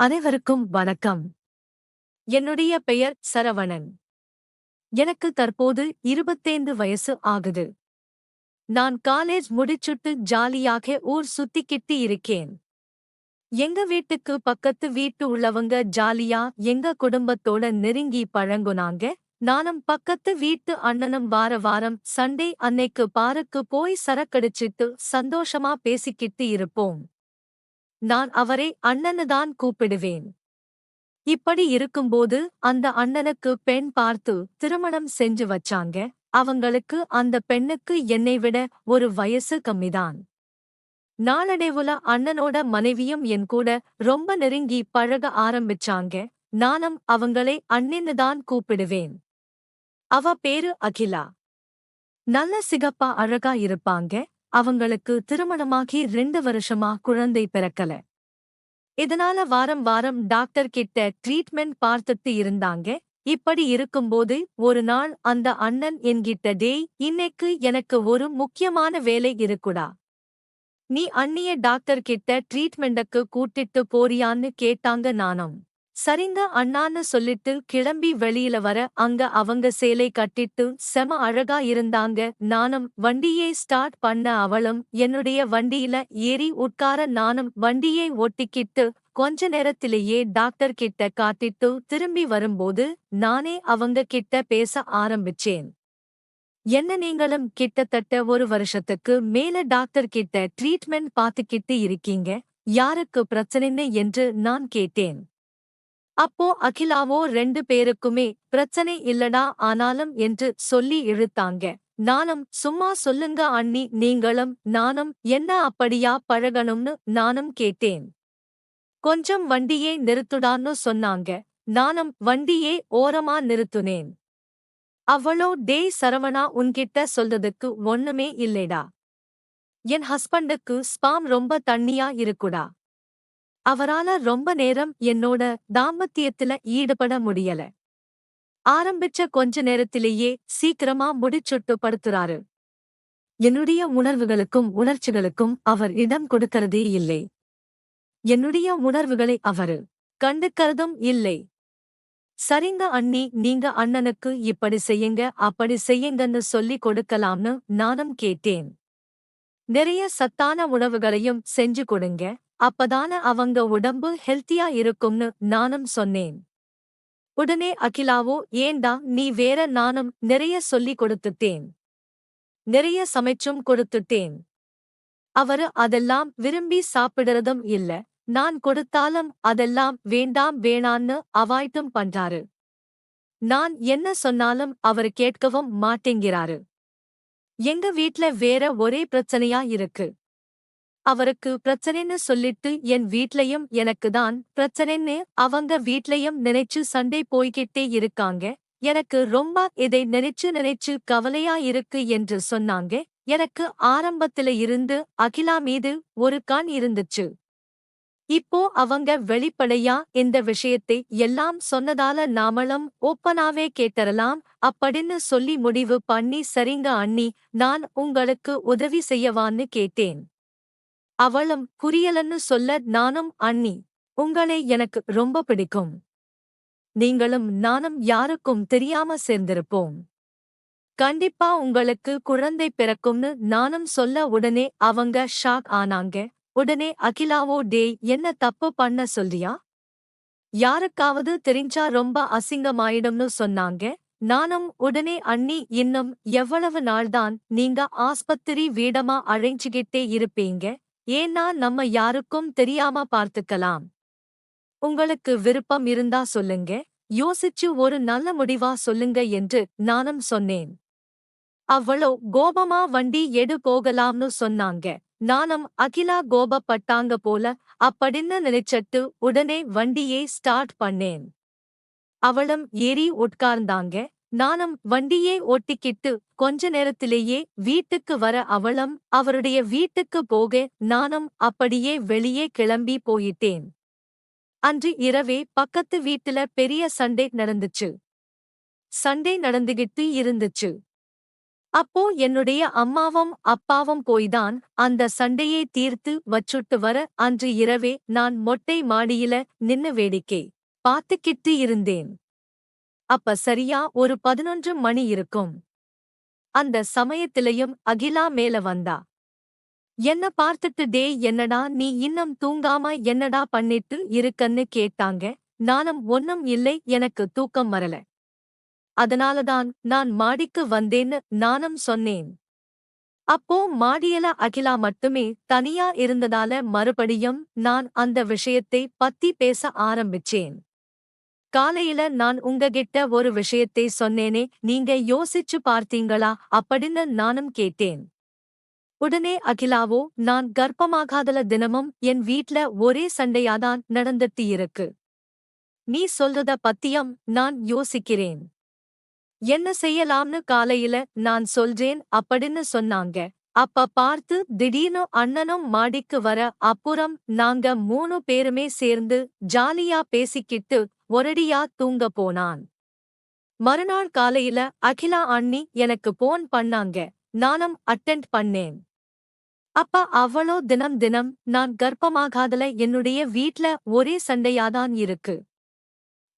அனைவருக்கும் வணக்கம். என்னுடைய பெயர் சரவணன். எனக்கு தற்போது 25 வயசு ஆகுது. நான் காலேஜ் முடிச்சுட்டு ஜாலியாக ஊர் சுத்திக்கிட்டு இருக்கேன். எங்க வீட்டுக்கு பக்கத்து வீட்டு உள்ளவங்க ஜாலியா எங்க குடும்பத்தோட நெருங்கி பழங்குனாங்க. நானும் பக்கத்து வீட்டு அண்ணனும் வார வாரம் சண்டே அன்னைக்கு பாருக்கு போய் சரக்கடிச்சிட்டு சந்தோஷமா பேசிக்கிட்டு இருப்போம். நான் அவரை அண்ணன்னு தான் கூப்பிடுவேன். இப்படி இருக்கும்போது அந்த அண்ணனுக்கு பெண் பார்த்து திருமணம் செஞ்சு வச்சாங்க. அவங்களுக்கு அந்த பெண்ணுக்கு என்னை விட ஒரு வயசு கம்மிதான். நாளடைவுல அண்ணனோட மனைவியும் என் கூட ரொம்ப நெருங்கி பழக ஆரம்பிச்சாங்க. நானும் அவங்களை அண்ணின்னு தான் கூப்பிடுவேன். அவ பேரு அகிலா. நல்ல சிகப்பா அழகா இருப்பாங்க. அவங்களுக்கு திருமணமாகி 2 வருஷமா குழந்தை பிறக்கல. இதனால வாரம் வாரம் டாக்டர் கிட்ட ட்ரீட்மெண்ட் பார்த்துட்டு இருந்தாங்க. இப்படி இருக்கும்போது ஒரு நாள் அந்த அண்ணன் என்கிட்ட டேய் இன்னைக்கு எனக்கு ஒரு முக்கியமான வேலை இருக்குடா. நீ அண்ணிய டாக்டர் கிட்ட ட்ரீட்மெண்ட்டுக்கு கூட்டிட்டு போறியான்னு கேட்டாங்க. நானும் சரிங்க அண்ணான்னு சொல்லிட்டு கிளம்பி வெளியில வர அங்க அவங்க சேலை கட்டிட்டு செம அழகா இருந்தாங்க. நானும் வண்டியை ஸ்டார்ட் பண்ண அவளும் என்னுடைய வண்டியில ஏறி உட்கார நானும் வண்டியை ஓட்டிக்கிட்டு கொஞ்ச நேரத்திலேயே டாக்டர் கிட்ட காட்டிட்டு திரும்பி வரும்போது நானே அவங்க கிட்ட பேச ஆரம்பிச்சேன். என்ன நீங்களும் கிட்டத்தட்ட ஒரு வருஷத்துக்கு மேல டாக்டர் கிட்ட ட்ரீட்மெண்ட் பார்த்துக்கிட்டு இருக்கீங்க. யாருக்கு பிரச்சனைன்னு என்று நான் கேட்டேன். அப்போ அகிலாவோ 2 பேருக்குமே பிரச்சனை இல்லடா ஆனாலும் என்று சொல்லி இழுத்தாங்க. நானும் சும்மா சொல்லுங்க அண்ணி நீங்களும் நானும் என்ன அப்படியா பழகணும்னு நானும் கேட்டேன். கொஞ்சம் வண்டியே நிறுத்துடான்னு சொன்னாங்க. நானும் வண்டியே ஓரமா நிறுத்துனேன். அவளோ டேய் சரவணா உன்கிட்ட சொல்றதுக்கு ஒண்ணுமே இல்லைடா. என் ஹஸ்பண்டுக்கு ஸ்பாம் ரொம்ப தண்ணியா இருக்குடா. அவரால ரொம்ப நேரம் என்னோட தாம்பத்தியத்துல ஈடுபட முடியல. ஆரம்பிச்ச கொஞ்ச நேரத்திலேயே சீக்கிரமா முடிச்சுட்டு படுத்துறாரு. என்னுடைய உணர்வுகளுக்கும் உணர்ச்சிகளுக்கும் அவர் இடம் கொடுக்கறதே இல்லை. என்னுடைய உணர்வுகளை அவரு கண்டுக்கறதும் இல்லை. சரிங்க அண்ணி நீங்க அண்ணனுக்கு இப்படி செய்யுங்க அப்படி செய்யுங்கன்னு சொல்லி கொடுக்கலாம்னு நானும் கேட்டேன். நிறைய சத்தான உணவுகளையும் செஞ்சு கொடுங்க. அப்பதான அவங்க உடம்பு ஹெல்த்தியா இருக்கும்னு நானும் சொன்னேன். உடனே அகிலாவோ ஏண்டா நீ வேற நானும் நிறைய சொல்லி கொடுத்துட்டேன். நிறைய சமைச்சும் கொடுத்துட்டேன். அவரு அதெல்லாம் விரும்பி சாப்பிடுறதும் இல்ல. நான் கொடுத்தாலும் அதெல்லாம் வேண்டாம் வேணான்னு அவாய்டும் பண்றாரு. நான் என்ன சொன்னாலும் அவரு கேட்கவும் மாட்டேங்கிறாரு. எங்க வீட்ல வேற ஒரே பிரச்சனையா இருக்கு. அவருக்கு பிரச்சனைன்னு சொல்லிட்டு என் வீட்லயும் எனக்குதான் பிரச்சனைன்னு அவங்க வீட்லயும் நினைச்சு சண்டை போய்கிட்டே இருக்காங்க. எனக்கு ரொம்ப இதை நினைச்சு கவலையா இருக்கு என்று சொன்னாங்க. எனக்கு ஆரம்பத்தில இருந்து அகிலா மீது ஒரு கண் இருந்துச்சு. இப்போ அவங்க வெளிப்படையா இந்த விஷயத்தை எல்லாம் சொன்னதால நாமளும் ஓப்பனாவே கேட்டறலாம் அப்படின்னு சொல்லி முடிவு பண்ணி சரிங்க அண்ணி நான் உங்களுக்கு உதவி செய்யவான்னு கேட்டேன். அவளும் புரியலன்னு சொல்ல நானும் அண்ணி உங்களை எனக்கு ரொம்ப பிடிக்கும். நீங்களும் நானும் யாருக்கும் தெரியாம சேர்ந்திருப்போம். கண்டிப்பா உங்களுக்கு குழந்தை பிறக்கும்னு நானும் சொல்ல உடனே அவங்க ஷாக் ஆனாங்க. உடனே அகிலாவோ டேய் என்ன தப்பு பண்ண சொல்றியா? யாருக்காவது தெரிஞ்சா ரொம்ப அசிங்கமாயிடும்னு சொன்னாங்க. நானும் உடனே அண்ணி இன்னும் எவ்வளவு நாள்தான் நீங்க ஆஸ்பத்திரி வீடமா அழைஞ்சுகிட்டே இருப்பீங்க. ஏன்னா நம்ம யாருக்கும் தெரியாம பார்த்துக்கலாம். உங்களுக்கு விருப்பம் இருந்தா சொல்லுங்க. யோசிச்சு ஒரு நல்ல முடிவா சொல்லுங்க என்று நானும் சொன்னேன். அவளோ கோபமா வண்டி எடு போகலாம்னு சொன்னாங்க. நானும் அகிலா கோபப்பட்டாங்க போல அப்படின்னு நினைச்சட்டு உடனே வண்டியை ஸ்டார்ட் பண்ணேன். அவளும் ஏறி உட்கார்ந்தாங்க. நானும் வண்டியே ஓட்டிக்கிட்டு கொஞ்ச நேரத்திலேயே வீட்டுக்கு வர அவளும் அவருடைய வீட்டுக்கு போக நானும் அப்படியே வெளியே கிளம்பி போயிட்டேன். அன்று இரவே பக்கத்து வீட்டுல பெரிய சண்டை நடந்துச்சு. சண்டை நடந்துகிட்டு இருந்துச்சு. அப்போ என்னுடைய அம்மாவும் அப்பாவும் போய்தான் அந்த சண்டையை தீர்த்து வச்சுட்டு வர அன்று இரவே நான் மொட்டை மாடியில நின்னு வேடிக்கை பார்த்துக்கிட்டு இருந்தேன். அப்ப சரியா ஒரு 11 மணி இருக்கும். அந்த சமயத்திலயும் அகிலா மேல வந்தா. என்ன பார்த்துட்டு டேய் என்னடா நீ இன்னும் தூங்காம என்னடா பண்ணிட்டு இருக்கன்னு கேட்டாங்க. நானும் ஒன்னும் இல்லை எனக்கு தூக்கம் வரல. அதனாலதான் நான் மாடிக்கு வந்தேன்னு நானும் சொன்னேன். அப்போ மாடியில அகிலா மட்டுமே தனியா இருந்ததால மறுபடியும் நான் அந்த விஷயத்தை பத்தி பேச ஆரம்பிச்சேன். காலையில நான் உங்ககிட்ட ஒரு விஷயத்தை சொன்னேனே நீங்க யோசிச்சு பார்த்தீங்களா அப்படின்னு நானும் கேட்டேன். உடனே அகிலாவோ நான் கர்ப்பமாகாதல தினமும் என் வீட்ல ஒரே சண்டையாதான் நடந்துட்டு இருக்கு. நீ சொல்றத பத்தியும் நான் யோசிக்கிறேன். என்ன செய்யலாம்னு காலையில நான் சொல்றேன் அப்படின்னு சொன்னாங்க. அப்ப பார்த்து திடீர்னு அண்ணனும் மாடிக்கு வர அப்புறம் நாங்க 3 பேருமே சேர்ந்து ஜாலியா பேசிக்கிட்டு ஒரடியா தூங்க போனான். மறுநாள் காலையில அகிலா அண்ணி எனக்கு போன் பண்ணாங்க. நானும் அட்டெண்ட் பண்ணேன். அப்ப அவளோ தினம் தினம் நான் கர்ப்பமாகாதல என்னுடைய வீட்ல ஒரே சண்டையாதான் இருக்கு.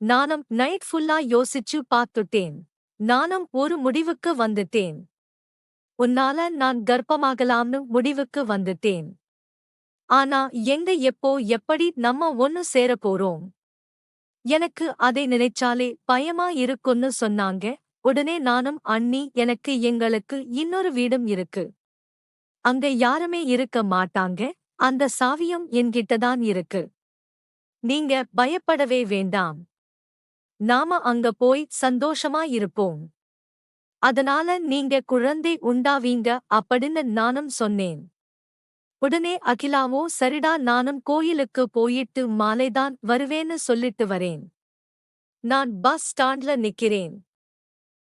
நானும் நைட் ஃபுல்லா யோசிச்சு பார்த்துட்டேன். நானும் ஒரு முடிவுக்கு வந்துட்டேன். உன்னால நான் கர்ப்பமாகலாம்னு முடிவுக்கு வந்துட்டேன். ஆனா எங்க எப்போ எப்படி நம்ம ஒன்னு சேர போறோம்? எனக்கு அதை நினைச்சாலே பயமா இருக்குன்னு சொன்னாங்க. உடனே நானும் அண்ணி எனக்கு எங்களுக்கு இன்னொரு வீடும் இருக்கு. அங்க யாருமே இருக்க மாட்டாங்க. அந்த சாவியும் என்கிட்டதான் இருக்கு. நீங்க பயப்படவே வேண்டாம். நாம அங்க போய் சந்தோஷமா இருப்போம். அதனால நீங்க குழந்தை உண்டாவீங்க அப்படின்னு நானும் சொன்னேன். உடனே அகிலாவோ சரிடா நானும் கோயிலுக்கு போயிட்டு மாலைதான் வருவேன்னு சொல்லிட்டு வரேன். நான் பஸ் ஸ்டாண்ட்ல நிக்கிறேன்.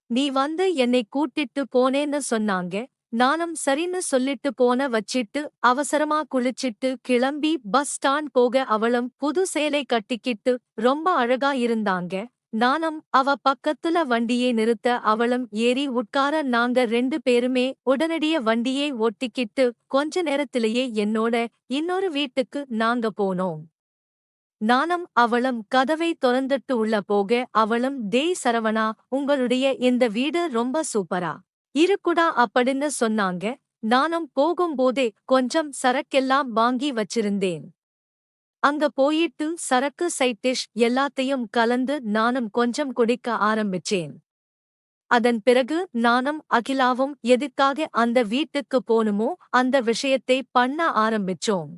நீ வந்து என்னை கூட்டிட்டு போனேன்னு சொன்னாங்க. நானும் சரின்னு சொல்லிட்டு போன வச்சிட்டு அவசரமா குளிச்சிட்டு கிளம்பி பஸ் ஸ்டாண்ட் போக அவளும் புது சேலை கட்டிக்கிட்டு ரொம்ப அழகா இருந்தாங்க. நானும் அவ பக்கத்துல வண்டியை நிறுத்த அவளும் ஏறி உட்கார நாங்க 2 பேருமே உடனடிய வண்டியை ஓட்டிக்கிட்டு கொஞ்ச நேரத்திலேயே என்னோட இன்னொரு வீட்டுக்கு நாங்க போனோம். நானும் அவளும் கதவை தொறந்துட்டு உள்ள போக அவளும் டேய் சரவணா உங்களுடைய இந்த வீடு ரொம்ப சூப்பரா இருக்குடா அப்படின்னு சொன்னாங்க. நானும் போகும்போதே கொஞ்சம் சரக்கெல்லாம் வாங்கி வச்சிருந்தேன். அங்க போயிட்டு சரக்கு சைட் டிஷ் எல்லாத்தையும் கலந்து நானும் கொஞ்சம் குடிக்க ஆரம்பிச்சேன். அதன் பிறகு நானும் அகிலாவும் எதுக்காக அந்த வீட்டுக்கு போனுமோ அந்த விஷயத்தை பண்ண ஆரம்பிச்சோம்.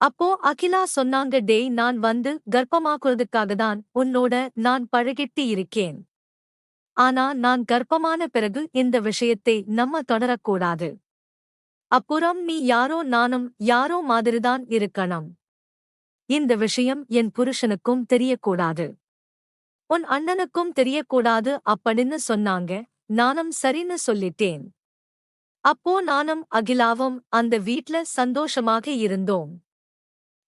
அப்போ அகிலா சொன்னாங்க டேய் நான் வந்து கர்ப்பமாக்குறதுக்காகதான் உன்னோட நான் பழகிட்டு இருக்கேன். ஆனா நான் கர்ப்பமான பிறகு இந்த விஷயத்தை நம்ம தொடரக்கூடாது. அப்புறம் நீ யாரோ நானும் யாரோ மாதிரிதான் இருக்கணும். இந்த விஷயம் என் புருஷனுக்கும் தெரியக்கூடாது. உன் அண்ணனுக்கும் தெரியக்கூடாது அப்படின்னு சொன்னாங்க. நானும் சரின்னு சொல்லிட்டேன். அப்போ நானும் அகிலாவும் அந்த வீட்ல சந்தோஷமாக இருந்தோம்.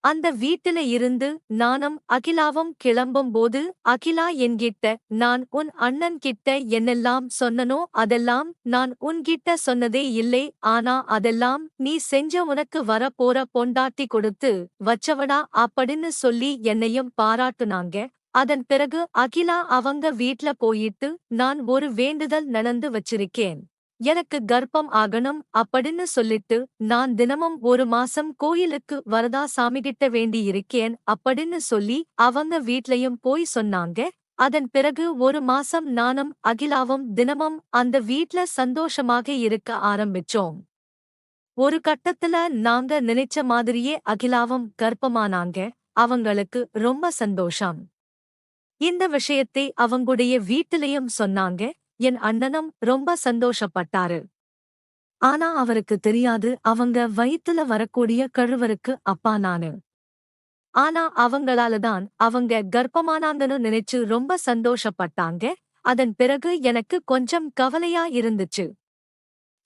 அந்த வீட்டில இருந்து நானும் அகிலாவும் கிளம்பும் போது அகிலா என்கிட்ட நான் உன் அண்ணன் கிட்ட என்னெல்லாம் சொன்னனோ அதெல்லாம் நான் உன்கிட்ட சொன்னதே இல்லை. ஆனா அதெல்லாம் நீ செஞ்ச உனக்கு வர போற பொண்டாட்டி கொடுத்து வச்சவடா அப்படின்னு சொல்லி என்னையும் பாராட்டுனாங்க. அதன் பிறகு அகிலா அவங்க வீட்ல போயிட்டு நான் ஒரு வேண்டுதல் நடந்து வச்சிருக்கேன். எனக்கு கர்ப்பம் ஆகணும் அப்படின்னு சொல்லிட்டு நான் தினமும் 1 மாசம் கோயிலுக்கு வரதா சாமிகிட்ட வேண்டி இருக்கேன் அப்படின்னு சொல்லி அவங்க வீட்லயும் போய் சொன்னாங்க. அதன் பிறகு 1 மாசம் நானும் அகிலாவும் தினமும் அந்த வீட்ல சந்தோஷமாக இருக்க ஆரம்பிச்சோம். ஒரு கட்டத்துல நாங்க நினைச்ச மாதிரியே அகிலாவும் கர்ப்பமானாங்க. அவங்களுக்கு ரொம்ப சந்தோஷம். இந்த விஷயத்தை அவங்களுடைய வீட்டிலையும் சொன்னாங்க. என் அண்ணனும் ரொம்ப சந்தோஷப்பட்டாரு. ஆனா அவருக்கு தெரியாது அவங்க வயித்துல வரக்கூடிய கழுவருக்கு அப்பா நானு. ஆனா அவங்களாலதான் அவங்க கர்ப்பமானாங்கன்னு நினைச்சு ரொம்ப சந்தோஷப்பட்டாங்க. அதன் பிறகு எனக்கு கொஞ்சம் கவலையா இருந்துச்சு.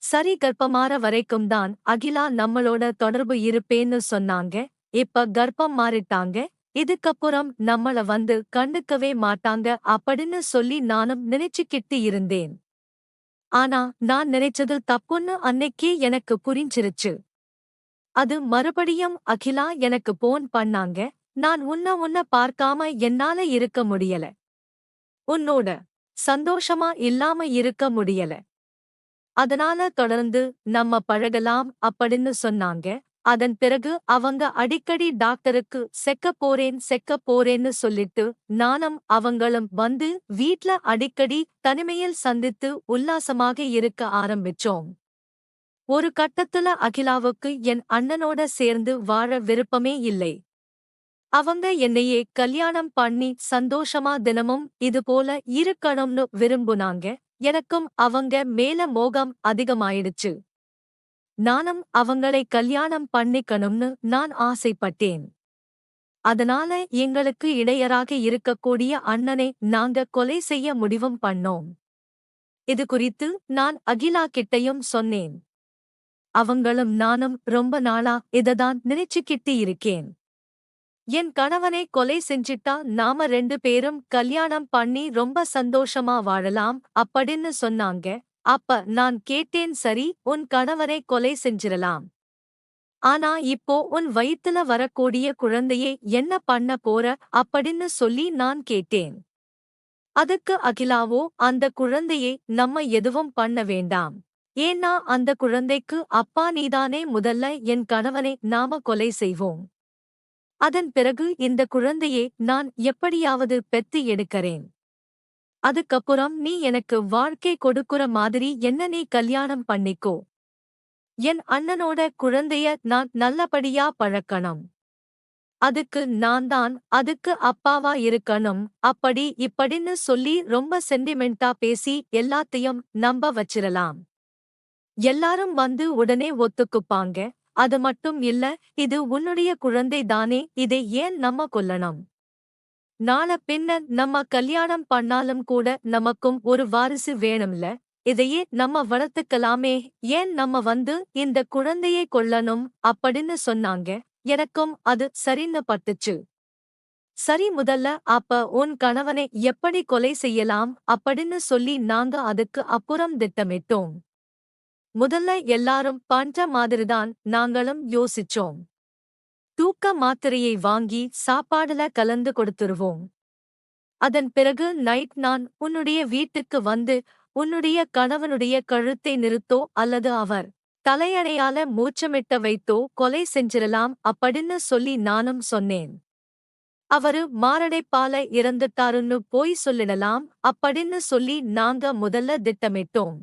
சரி கர்ப்பமாற வரைக்கும் தான் அகிலா நம்மளோட தொடர்பு இருப்பேன்னு சொன்னாங்க. இப்ப கர்ப்பம் மாறிட்டாங்க. இதுக்கப்புறம் நம்மள வந்து கண்டுக்கவே மாட்டாங்க அப்படின்னு சொல்லி நானும் நினைச்சுக்கிட்டு இருந்தேன். ஆனா நான் நினைச்சது தப்புன்னு அன்னைக்கே எனக்கு புரிஞ்சிருச்சு. அது மறுபடியும் அகிலா எனக்கு போன் பண்ணாங்க. நான் உன்ன பார்க்காம என்னால இருக்க முடியல. உன்னோட சந்தோஷமா இல்லாம இருக்க முடியல. அதனால தொடர்ந்து நம்ம பழகலாம் அப்படின்னு சொன்னாங்க. அதன் பிறகு அவங்க அடிக்கடி டாக்டருக்கு செக்க போறேன்னு சொல்லிட்டு நானும் அவங்களும் வந்து வீட்ல அடிக்கடி தனிமையில் சந்தித்து உல்லாசமாக இருக்க ஆரம்பிச்சோம். ஒரு கட்டத்துல அகிலாவுக்கு என் அண்ணனோட சேர்ந்து வாழ விருப்பமே இல்லை. அவங்க என்னையே கல்யாணம் பண்ணி சந்தோஷமா தினமும் இதுபோல இருக்கணும்னு விரும்புனாங்க. எனக்கும் அவங்க மேல மோகம் அதிகமாயிடுச்சு. நானும் அவங்களை கல்யாணம் பண்ணிக்கணும்னு நான் ஆசைப்பட்டேன். அதனால எங்களுக்கு இடையராக இருக்கக்கூடிய அண்ணனை நாங்க கொலை செய்ய முடிவும் பண்ணோம். இது குறித்து நான் அகிலா கிட்டையும் சொன்னேன். அவங்களும் நானும் ரொம்ப நாளா இததான் நினைச்சுக்கிட்டு இருக்கேன். என் கணவனை கொலை செஞ்சிட்டா நாம 2 பேரும் கல்யாணம் பண்ணி ரொம்ப சந்தோஷமா வாழலாம் அப்படின்னு சொன்னாங்க. அப்ப நான் கேட்டேன், சரி உன் கணவனை கொலை செஞ்சிரலாம். ஆனா இப்போ உன் வயித்துல வரக்கூடிய குழந்தையை என்ன பண்ண போற அப்படின்னு சொல்லி நான் கேட்டேன். அதுக்கு அகிலாவோ அந்த குழந்தையை நம்ம எதுவும் பண்ண வேண்டாம். ஏன்னா அந்த குழந்தைக்கு அப்பா நீதானே, முதல்ல என் கணவனை நாம கொலை செய்வோம். அதன் பிறகு இந்த குழந்தையை நான் எப்படியாவது பெத்து எடுக்கறேன். அதுக்கப்புறம் நீ எனக்கு வாழ்க்கை கொடுக்குற மாதிரி என்ன நீ கல்யாணம் பண்ணிக்கோ. என் அண்ணனோட குழந்தைய நான் நல்லபடியா பழக்கணும். அதுக்கு நான் தான் அதுக்கு அப்பாவா இருக்கணும். அப்படி இப்படின்னு சொல்லி ரொம்ப சென்டிமெண்டா பேசி எல்லாத்தையும் நம்ப வச்சிரலாம். எல்லாரும் வந்து உடனே ஒத்துக்குப்பாங்க. அது மட்டும் இல்ல, இது உன்னுடைய குழந்தை தானே, இதை ஏன் நம்ம கொல்லணும்? நாள பின்ன நம்ம கல்யாணம் பண்ணாலும் கூட நமக்கும் ஒரு வாரிசு வேணும்ல. இதையே நம்ம வளர்த்துக்கலாமே, ஏன் நம்ம வந்து இந்த குழந்தையை கொல்லணும் அப்படின்னு சொன்னாங்க. எனக்கும் அது சரின்னு பட்டுச்சு. சரி, முதல்ல அப்ப உன் கணவனை எப்படி கொலை செய்யலாம் அப்படின்னு சொல்லி நாங்க அதுக்கு அப்புறம் திட்டமிட்டோம். முதல்ல எல்லாரும் பண்ற மாதிரிதான் நாங்களும் யோசிச்சோம். தூக்க மாத்திரையை வாங்கி சாப்பாடுல கலந்து கொடுத்துருவோம். அதன் பிறகு நைட் நான் உன்னுடைய வீட்டுக்கு வந்து உன்னுடைய கணவனுடைய கழுத்தை நிறுத்தோ அல்லது அவர் தலையணையால மூச்சமிட்ட வைத்தோ கொலை செஞ்சிரலாம் அப்படின்னு சொல்லி நானும் சொன்னேன். அவரு மாரடைப்பால இறந்துட்டாருன்னு போய் சொல்லிடலாம் அப்படின்னு சொல்லி நாங்க முதல்ல திட்டமிட்டோம்.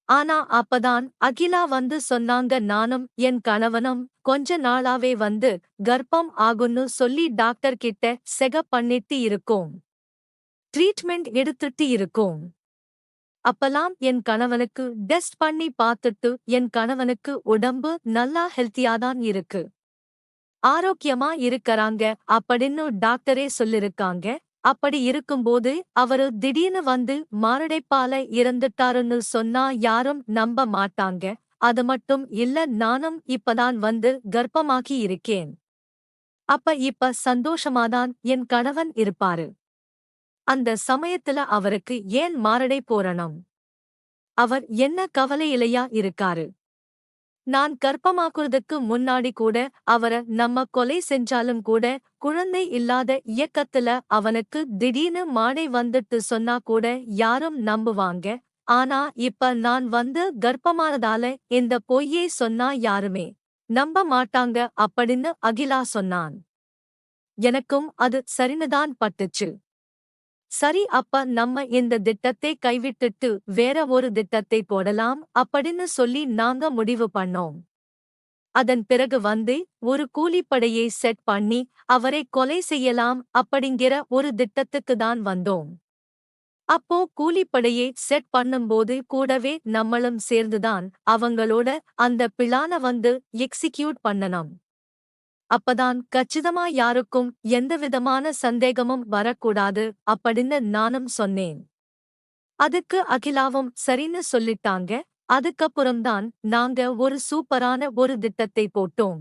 ஆனா அப்பதான் அகிலா வந்து சொன்னாங்க, நானும் என் கணவனும் கொஞ்ச நாளாவே வந்து கர்ப்பம் ஆகுன்னு சொல்லி டாக்டர் கிட்ட செக பண்ணிட்டு இருக்கோம். ட்ரீட்மெண்ட் எடுத்துட்டு இருக்கோம். அப்பலாம் என் கணவனுக்கு டெஸ்ட் பண்ணி பார்த்துட்டு என் கணவனுக்கு உடம்பு நல்லா ஹெல்த்தியாதான் இருக்கு, ஆரோக்கியமா இருக்கறாங்க அப்படின்னு டாக்டரே சொல்லிருக்காங்க. அப்படி இருக்கும்போது அவரு திடீர்னு வந்து மாரடைப்பால இறந்துட்டாருன்னு சொன்னா யாரும் நம்ப மாட்டாங்க. அது மட்டும் இல்ல, நானும் இப்பதான் வந்து கர்ப்பமாகி இருக்கேன். இப்ப சந்தோஷமாதான் என் கணவன் இருப்பாரு. அந்த சமயத்துல அவருக்கு ஏன் மாரடை போறணும்? அவர் என்ன கவலையிலையா இருக்காரு? நான் கர்ப்பமாக்குறதுக்கு முன்னாடி கூட அவர நம்ம கொலை செஞ்சாலும் கூட குழந்தை இல்லாத இயக்கத்துல அவனுக்கு திடீர்னு மாடை வந்துட்டு சொன்னா கூட யாரும் நம்புவாங்க. ஆனா இப்ப நான் வந்து கர்ப்பமானதால இந்த பொய்யை சொன்னா யாருமே நம்ப மாட்டாங்க அப்படின்னு அகிலா சொன்னான். எனக்கும் அது சரினுதான் பட்டுச்சு. சரி, அப்ப நம்ம இந்த திட்டத்தை கைவிட்டுட்டு வேற ஒரு திட்டத்தை போடலாம் அப்படின்னு சொல்லி நாங்க முடிவு பண்ணோம். அதன் பிறகு வந்து ஒரு கூலிப்படையை செட் பண்ணி அவரை கொலை செய்யலாம் அப்படிங்கிற ஒரு திட்டத்துக்கு தான் வந்தோம். அப்போ கூலிப்படையை செட் பண்ணும்போது கூடவே நம்மளும் சேர்ந்துதான் அவங்களோட அந்த பிளான வந்து எக்ஸிக்யூட் பண்ணணும். அப்பதான் கச்சிதமா யாருக்கும் எந்தவிதமான சந்தேகமும் வரக்கூடாது அப்படின்னு நானும் சொன்னேன். அதுக்கு அகிலாவும் சரின்னு சொல்லிட்டாங்க. அதுக்கப்புறம்தான் நாங்க ஒரு சூப்பரான ஒரு திட்டத்தை போட்டோம்.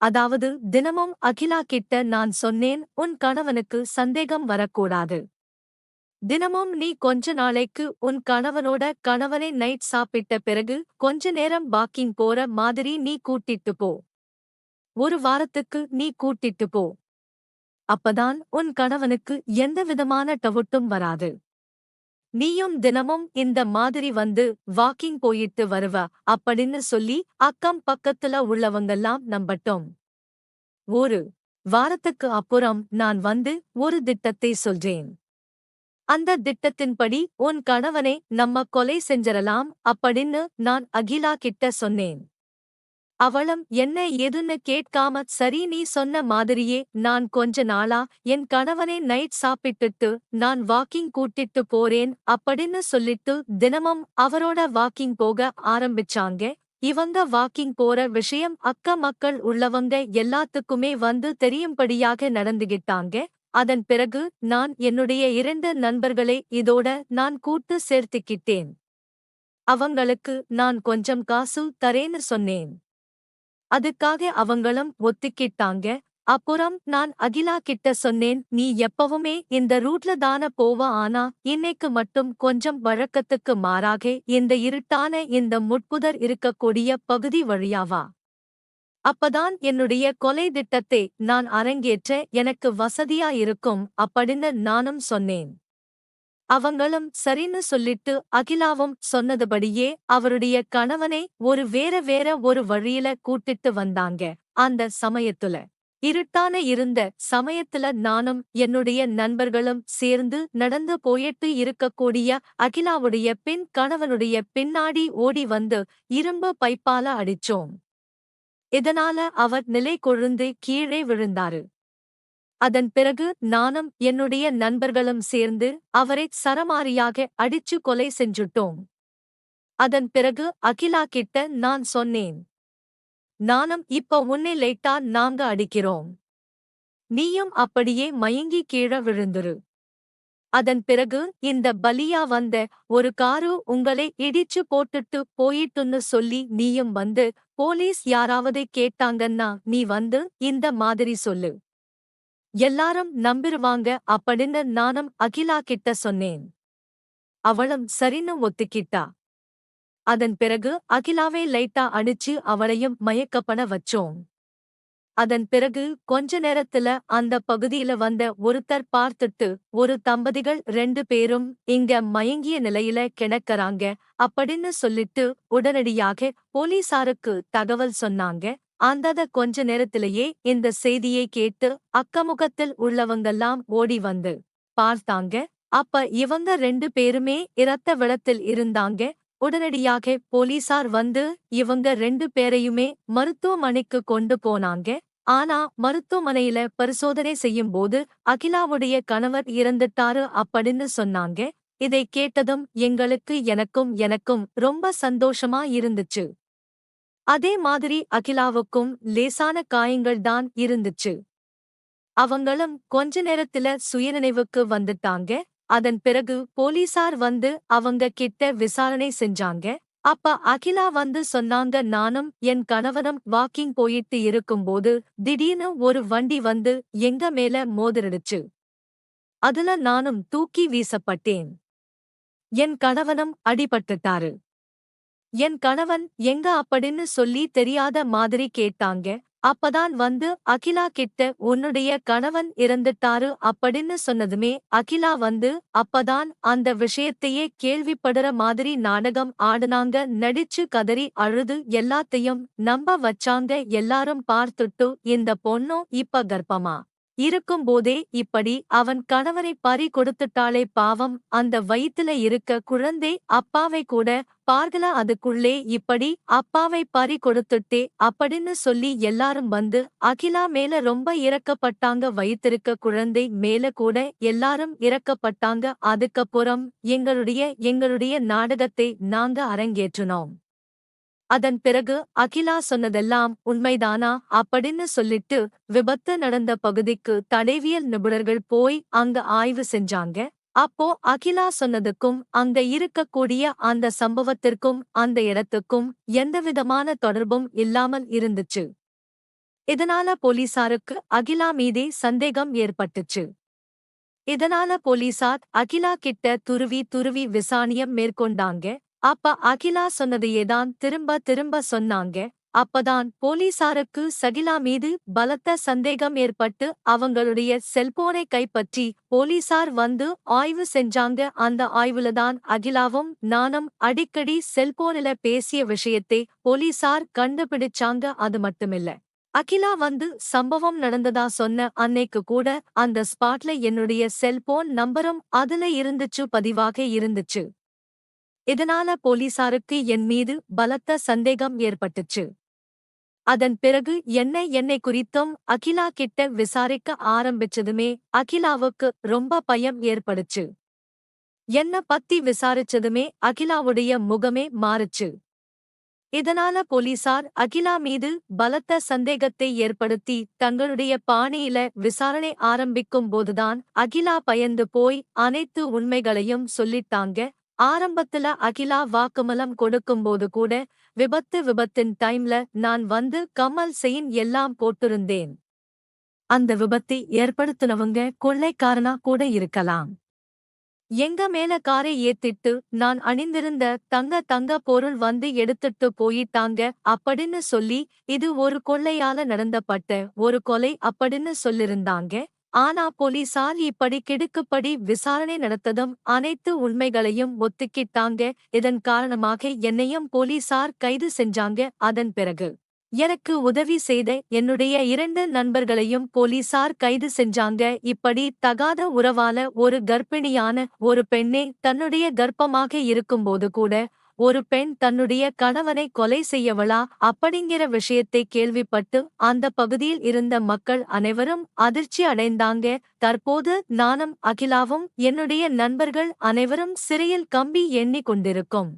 அதாவது தினமும் அகிலா கிட்ட நான் சொன்னேன், உன் கணவனுக்கு சந்தேகம் வரக்கூடாது. தினமும் நீ கொஞ்ச நாளைக்கு உன் கணவனை நைட் சாப்பிட்ட பிறகு கொஞ்ச நேரம் வாக்கிங் போற மாதிரி நீ கூட்டிட்டு போ. ஒரு வாரத்துக்கு நீ கூட்டிட்டு போ. அப்பதான் உன் கணவனுக்கு எந்தவிதமான டவுட்டும் வராது. நீயும் தினமும் இந்த மாதிரி வந்து வாக்கிங் போயிட்டு வருவ அப்படின்னு சொல்லி அக்கம் பக்கத்துல உள்ளவங்கெல்லாம் நம்பட்டும். ஒரு வாரத்துக்கு அப்புறம் நான் வந்து ஒரு திட்டத்தை சொல்றேன். அந்த திட்டத்தின்படி உன் கணவனை நம்ம கொலை செஞ்சிரலாம் அப்படின்னு நான் அகிலா கிட்ட சொன்னேன். அவளும் என்ன ஏதுன்னு கேட்காம சரி நீ சொன்ன மாதிரியே நான் கொஞ்ச நாளா என் கணவனை நைட் சாப்பிட்டுட்டு நான் வாக்கிங் கூட்டிட்டு போறேன் அப்படின்னு சொல்லிட்டு தினமும் அவரோட வாக்கிங் போக ஆரம்பிச்சாங்க. இவங்க வாக்கிங் போற விஷயம் மக்கள் உள்ளவங்க எல்லாத்துக்குமே வந்து தெரியும்படியாக நடந்துகிட்டாங்க. அதன் பிறகு நான் என்னுடைய 2 நண்பர்களை இதோட நான் கூட்டு சேர்த்துக்கிட்டேன். அவங்களுக்கு நான் கொஞ்சம் காசு தரேன்னு சொன்னேன். அதுக்காக அவங்களும் ஒத்துக்கிட்டாங்க. அப்புறம் நான் அகிலா கிட்ட சொன்னேன், நீ எப்பவுமே இந்த ரூட்ல தான போவ, ஆனா இன்னைக்கு மட்டும் கொஞ்சம் வழக்கத்துக்கு மாறாக இந்த இருட்டான இந்த முட்புதர் இருக்கக்கூடிய பகுதி வழியா வா. அப்பதான் என்னுடைய கொலை திட்டத்தை நான் அரங்கேற்ற எனக்கு வசதியா இருக்கும் அப்படின்னு நானும் சொன்னேன். அவங்களும் சரின்னு சொல்லிட்டு அகிலாவும் சொன்னதுபடியே அவருடைய கணவனை வேற ஒரு வழியில கூட்டிட்டு வந்தாங்க. அந்த சமயத்துல இருட்டான இருந்த சமயத்துல நானும் என்னுடைய நண்பர்களும் சேர்ந்து நடந்து போயிட்டு இருக்கக்கூடிய அகிலாவுடைய கணவனுடைய பின்னாடி ஓடி வந்து இரும்பு பைப்பால அடிச்சோம். இதனால அவர் நிலை கொழுந்து கீழே விழுந்தாரு. அதன் பிறகு நானும் என்னுடைய நண்பர்களும் சேர்ந்து அவரை சரமாரியாக அடிச்சு கொலை செஞ்சுட்டோம். அதன் பிறகு அகிலா கிட்ட நான் சொன்னேன், நானும் இப்ப உன்னை லைட்டா நாங்க அடிக்கிறோம். நீயும் அப்படியே மயங்கி கீழ விழுந்துரு. அதன் பிறகு இந்த பலியா வந்த ஒரு காரு உங்களை இடிச்சு போட்டுட்டு போயிட்டுன்னு சொல்லி நீயும் வந்து போலீஸ் யாராவது கேட்டாங்கன்னா நீ வந்து இந்த மாதிரி சொல்லு. எல்லாரும் நம்பிருவாங்க அப்படின்னு நானும் அகிலா கிட்ட சொன்னேன். அவளும் சரின்னு ஒத்துக்கிட்டா. அதன் பிறகு அகிலாவை லைட்டா அடிச்சு அவளையும் மயக்கப்பட வச்சோம். அதன் பிறகு கொஞ்ச நேரத்துல அந்த பகுதியில வந்த ஒருத்தர் பார்த்துட்டு ஒரு தம்பதிகள் 2 பேரும் இங்க மயங்கிய நிலையில கிடக்கறாங்க அப்படின்னு சொல்லிட்டு உடனடியாக போலீசாருக்கு தகவல் சொன்னாங்க. அந்தத கொஞ்ச நேரத்திலேயே இந்த செய்தியை கேட்டு அக்கமுகத்தில் உள்ளவங்கெல்லாம் ஓடி வந்து பார்த்தாங்க. அப்ப இவங்க 2 பேருமே இரத்த வெள்ளத்தில் இருந்தாங்க. உடனடியாக போலீசார் வந்து இவங்க 2 பேரையுமே மருத்துவமனைக்கு கொண்டு போனாங்க. ஆனா மருத்துவமனையில பரிசோதனை செய்யும்போது அகிலாவுடைய கணவர் இறந்துட்டாரு அப்படின்னு சொன்னாங்க. இதை கேட்டதும் எனக்கும் ரொம்ப சந்தோஷமா இருந்துச்சு. அதே மாதிரி அகிலாவுக்கும் லேசான காயங்கள் தான் இருந்துச்சு. அவங்களும் கொஞ்ச நேரத்துல சுயநினைவுக்கு வந்துட்டாங்க. அதன் பிறகு போலீசார் வந்து அவங்க கிட்ட விசாரணை செஞ்சாங்க. அப்ப அகிலா வந்து சொன்னாங்க, நானும் என் கணவனும் வாக்கிங் போயிட்டு இருக்கும்போது திடீர்னு ஒரு வண்டி வந்து எங்க மேல மோதிருடுச்சு. அதுல நானும் தூக்கி வீசப்பட்டேன். என் கணவனும் அடிபட்டுட்டாரு. என் கணவன் எங்க அப்படின்னு சொல்லி தெரியாத மாதிரி கேட்டாங்க. அப்பதான் வந்து அகிலா கிட்ட உன்னுடைய கணவன் இறந்துட்டாரு அப்படின்னு சொன்னதுமே அகிலா வந்து அப்பதான் அந்த விஷயத்தையே கேள்விப்படுற மாதிரி நாடகம் ஆடுனாங்க. நடிச்சு கதறி அழுது எல்லாத்தையும் நம்ப வச்சாங்க. எல்லாரும் பார்த்துட்டு இந்த பொண்ணும் இப்ப கர்ப்பமா இருக்கும்போதே இப்படி அவன் கணவனை பறி கொடுத்துட்டாளே பாவம், அந்த வயித்துல இருக்க குழந்தை அப்பாவை கூட பார்கல, அதுக்குள்ளே இப்படி அப்பாவை பறி கொடுத்துட்டே அப்படின்னு சொல்லி எல்லாரும் வந்து அகிலா மேல ரொம்ப இரக்கப்பட்டாங்க. வயித்திருக்க குழந்தை மேல கூட எல்லாரும் இரக்கப்பட்டாங்க. அதுக்கப்புறம் எங்களுடைய நாடகத்தை நாங்க அரங்கேற்றினோம். அதன் பிறகு அகிலா சொன்னதெல்லாம் உண்மைதானா அப்படின்னு சொல்லிட்டு விபத்து நடந்த பகுதிக்கு தடயவியல் நிபுணர்கள் போய் அங்க ஆய்வு செஞ்சாங்க. அப்போ அகிலா சொன்னதுக்கும் அங்க இருக்கக்கூடிய அந்த சம்பவத்திற்கும் அந்த இடத்துக்கும் எந்தவிதமான தொடர்பும் இல்லாமல் இருந்துச்சு. இதனால போலீசாருக்கு அகிலா மீதே சந்தேகம் ஏற்பட்டுச்சு. இதனால போலீசார் அகிலா கிட்ட துருவி துருவி விசாரணையம் மேற்கொண்டாங்க. அப்ப அகிலா சொன்னதையேதான் திரும்ப திரும்ப சொன்னாங்க. அப்பதான் போலீசாருக்கு சகிலா மீது பலத்த சந்தேகம் ஏற்பட்டு அவங்களுடைய செல்போனை கைப்பற்றி போலீசார் வந்து ஆய்வு செஞ்சாங்க. அந்த ஆய்வுலதான் அகிலாவும் நானும் அடிக்கடி செல்போனில பேசிய விஷயத்தை போலீசார் கண்டுபிடிச்சாங்க. அது மட்டுமில்ல, அகிலா வந்து சம்பவம் நடந்ததா சொன்ன அன்னைக்கு கூட அந்த ஸ்பாட்ல என்னுடைய செல்போன் நம்பரும் அதுல இருந்துச்சு, பதிவாக இருந்துச்சு. இதனால போலீசாருக்கு என் மீது பலத்த சந்தேகம் ஏற்பட்டுச்சு. அதன் பிறகு என்னை குறித்தும் அகிலா கிட்ட விசாரிக்க ஆரம்பிச்சதுமே அகிலாவுக்கு ரொம்ப பயம் ஏற்படுச்சு. என்ன பத்தி விசாரிச்சதுமே அகிலாவுடைய முகமே மாறுச்சு. இதனால போலீசார் அகிலா மீது பலத்த சந்தேகத்தை ஏற்படுத்தி தங்களுடைய பாணியில விசாரணை ஆரம்பிக்கும் போதுதான் அகிலா பயந்து போய் அனைத்து உண்மைகளையும் சொல்லிட்டாங்க. ஆரம்பத்துல அகிலா வாக்குமூலம் கொடுக்கும்போது கூட விபத்தின் டைம்ல நான் வந்து கமல் செயின் எல்லாம் போட்டிருந்தேன். அந்த விபத்தை ஏற்படுத்தினவங்க கொள்ளைக்காரனா கூட இருக்கலாம். எங்க மேல காரை ஏத்திட்டு நான் அணிந்திருந்த தங்க பொருள் வந்து எடுத்துட்டு போயிட்டாங்க அப்படின்னு சொல்லி இது ஒரு கொள்ளையால நடந்தப்பட்ட ஒரு கொலை அப்படின்னு சொல்லிருந்தாங்க. ஆனா போலீசார் இப்படி கிடுக்குப்படி விசாரணை நடத்ததும் அனைத்து உண்மைகளையும் ஒத்துக்கிட்டாங்க. இதன் காரணமாக என்னையும் போலீசார் கைது செஞ்சாங்க. அதன் பிறகு எனக்கு உதவி செய்த என்னுடைய 2 நண்பர்களையும் போலீசார் கைது செஞ்சாங்க. இப்படி தகாத உறவால ஒரு கர்ப்பிணியான ஒரு பெண்ணே தன்னுடைய கர்ப்பமாக இருக்கும்போது கூட ஒரு பெண் தன்னுடைய கணவனை கொலை செய்யவளா அப்படிங்கிற விஷயத்தை கேள்விப்பட்டு அந்த பகுதியில் இருந்த மக்கள் அனைவரும் அதிர்ச்சி அடைந்தாங்க. தற்போது நானும் அகிலாவும் என்னுடைய நண்பர்கள் அனைவரும் சிறையில் கம்பி எண்ணிக் கொண்டிருக்கோம்.